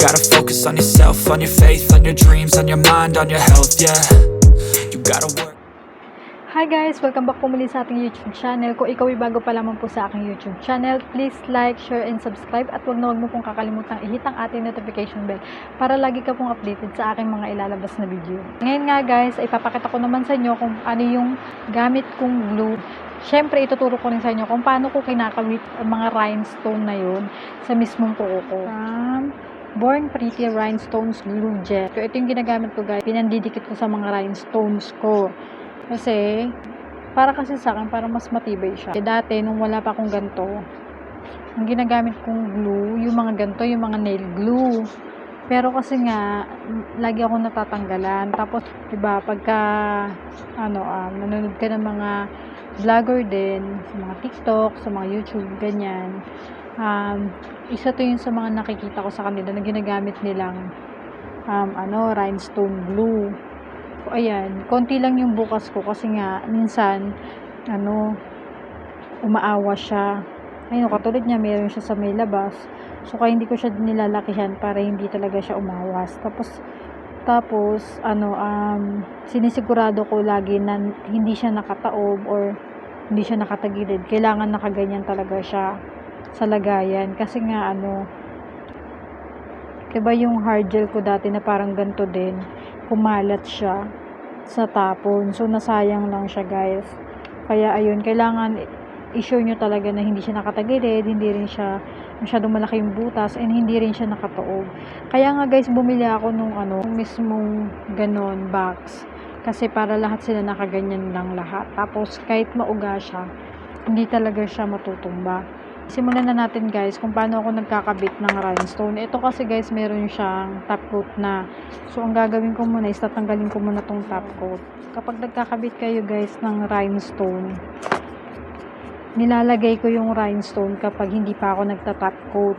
gotta focus on yourself, on your faith, on your dreams, on your mind, on your health, yeah. You gotta work. Hi guys! Welcome back po muli sa ating YouTube channel. Kung ikaw ay bago pa lamang po sa aking YouTube channel, please like, share, and subscribe. At huwag na huwag mo pong kakalimutan i-hit ang ating notification bell para lagi ka pong updated sa aking mga ilalabas na video. Ngayon nga guys, ay papakita ko naman sa inyo kung ano yung gamit kong glue. Siyempre, ituturo ko rin sa inyo kung paano ko kinakawit ang mga rhinestone na yun sa mismong kuko ko. Born Pretty Rhinestones Glue Gel. So, ito yung ginagamit ko guys. Pinandidikit ko sa mga rhinestones ko. Kasi, para kasi sa akin, para mas matibay siya. Dati, nung wala pa akong ganito, ang ginagamit kong glue, yung mga ganito, yung mga nail glue. Pero kasi nga, lagi ako natatanggalan. Tapos, diba, pagka, nanonood ka ng mga vlogger din, sa mga TikTok, sa mga YouTube, ganyan. Isa to yun sa mga nakikita ko sa kanila na ginagamit nilang, rhinestone glue. So, ayan, konti lang yung bukas ko kasi nga, minsan, umaawa siya. Ayun, katulad niya, meron siya sa may labas. So, kaya hindi ko siya nilalakihan para hindi talaga siya umawas. Tapos, sinisigurado ko lagi na hindi siya nakataob or hindi siya nakatagilid. Kailangan nakaganyan talaga siya sa lagayan. Kasi nga, diba yung hard gel ko dati na parang ganito din, kumalat siya sa tapon. So, nasayang lang siya guys. Kaya, ayun, kailangan i-sure nyo talaga na hindi siya nakatagilid, hindi rin siya masyadong malaki yung butas, and hindi rin siya nakataob. Kaya nga guys, bumili ako nung mismong ganon box. Kasi para lahat sila nakaganyan lang lahat. Tapos, kahit mauga siya, hindi talaga siya matutumba. Simulan na natin guys kung paano ako nagkakabit ng rhinestone. Ito kasi guys, meron siyang top coat na. So, ang gagawin ko muna is tatanggalin ko muna tong top coat. Kapag nagkakabit kayo guys ng rhinestone, nilalagay ko yung rhinestone kapag hindi pa ako nagta-top coat.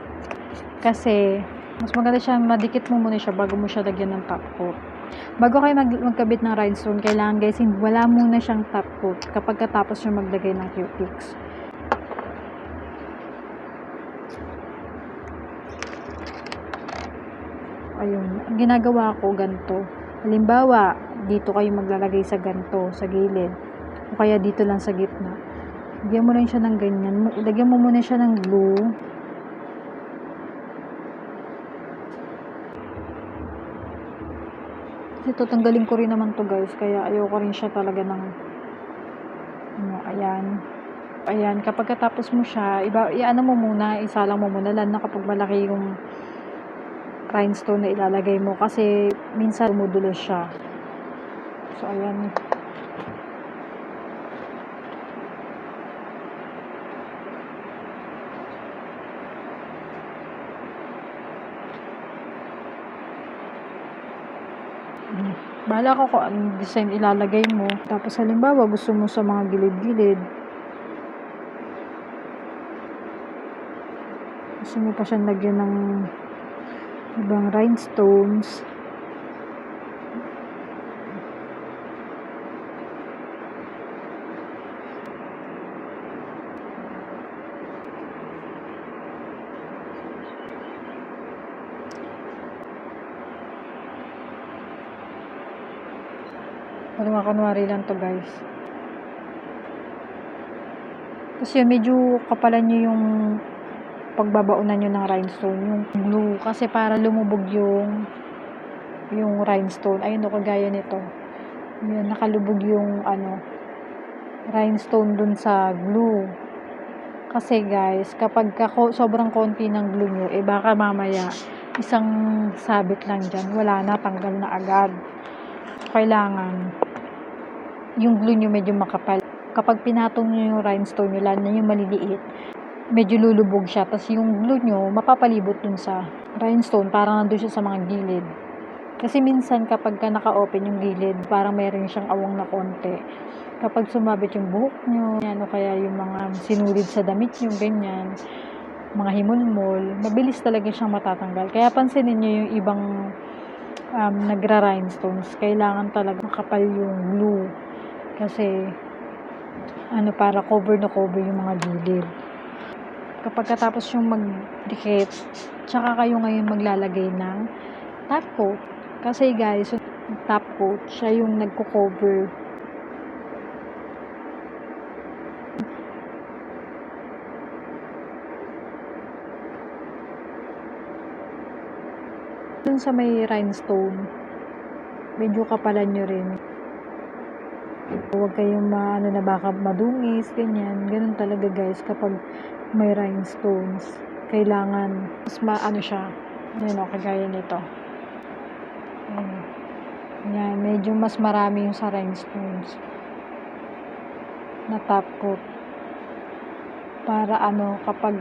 Kasi, mas maganda siya, madikit mo muna siya bago mo siya lagyan ng top coat. Bago kayo magkabit ng rhinestone, kailangan guys, wala muna siyang top coat kapag katapos nyo maglagay ng Q-Tips. Ayun, ang ginagawa ko ganito. Halimbawa, dito kayo maglalagay sa ganito, sa gilid. O kaya dito lang sa gitna. Lagyan mo lang siya ng ganyan. Lagyan mo muna siya ng glue. Kasi tutanggalin ko rin naman to guys. Kaya ayoko rin siya talaga ng ayan. Ayan, kapag katapos mo siya, mo muna, isalang mo muna, lalo na kapag malaki yung rhinestone na ilalagay mo kasi minsan dumudulas siya. So, ayan. Bahala ko kung anong design ilalagay mo. Tapos, halimbawa, gusto mo sa mga gilid-gilid. Gusto mo pa siyang lagyan ng ibang rhinestones. Pero kunwari lang to guys. Kasi medyo kapalan nyo yung pagbabaunan nyo ng rhinestone, yung glue, kasi para lumubog yung rhinestone. Ayun, kagaya nito. Yun, nakalubog yung rhinestone dun sa glue. Kasi guys, kapag sobrang konti ng glue nyo, baka mamaya isang sabit lang dyan, wala na, tanggal na agad. Kailangan yung glue nyo medyo makapal. Kapag pinatong nyo yung rhinestone nyo, lalo na yung maliliit, medyo lulubog siya. Tapos yung glue nyo, mapapalibot dun sa rhinestone, parang nandun siya sa mga gilid. Kasi minsan kapag naka-open yung gilid, parang meron siyang awang na konti. Kapag sumabit yung buhok nyo, o kaya yung mga sinulid sa damit nyo, ganyan, mga himulmol, mabilis talaga siyang matatanggal. Kaya pansinin nyo yung ibang nagra-rhinestones, kailangan talaga makapal yung glue. Kasi, para cover na cover yung mga gilid. kapag katapos yung magdikit, tsaka kayo ngayon maglalagay ng top coat. Kasi guys, yung top coat, siya yung nagko-cover. Dun sa may rhinestone, medyo kapalan nyo rin. Huwag kayong na baka madungis, ganyan. Ganun talaga guys, kapag may rhinestones, kailangan mas maano siya. Yan o, kagaya nito. Yan, medyo mas marami yung sa rhinestones na top coat. Para kapag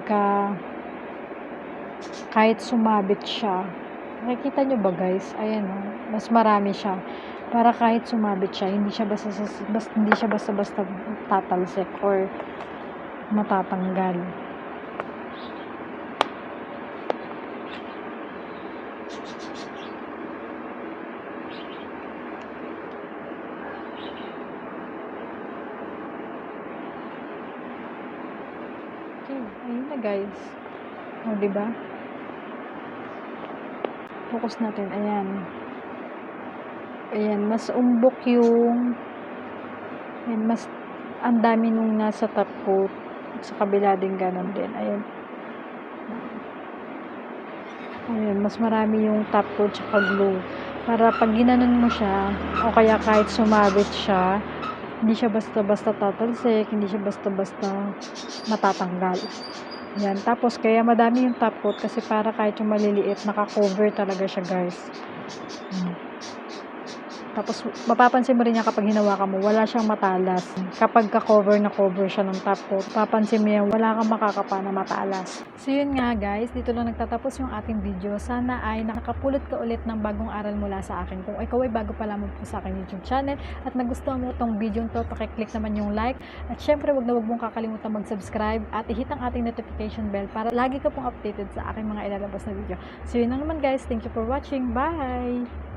kahit sumabit siya, nakikita nyo ba guys? Ayan o, mas marami siya. Para kahit sumabit siya, hindi siya basta-basta tatalsik or matatanggal. Okay, ayun na guys. O, diba? Focus natin. Ayan. Ayan, mas umbok yung ayan, mas ang dami nung nasa top coat. Sa kabila din ganun din. Ayan. Ayan, mas marami yung top coat tsaka glue. Para pag ginanon mo siya, o kaya kahit sumabit siya, hindi siya basta-basta tatalsik, hindi siya basta-basta matatanggal. Yan. Tapos, kaya madami yung top coat kasi para kahit yung maliliit, naka-cover talaga siya guys. Tapos, mapapansin mo rin niya kapag hinawakan mo, wala siyang matalas. Kapag ka-cover na cover siya ng top coat, papansin mo yan, wala kang makakapa na matalas. So, yun nga guys, dito lang nagtatapos yung ating video. Sana ay nakapulot ka ulit ng bagong aral mula sa akin. Kung ikaw ay bago pa lamang po sa akin YouTube channel at nagustuhan mo itong video to, pakiclick naman yung like. At syempre, wag mong kakalimutan mag-subscribe at i-hit ang ating notification bell para lagi ka pong updated sa aking mga ilalabas na video. So, yun lang naman guys. Thank you for watching. Bye!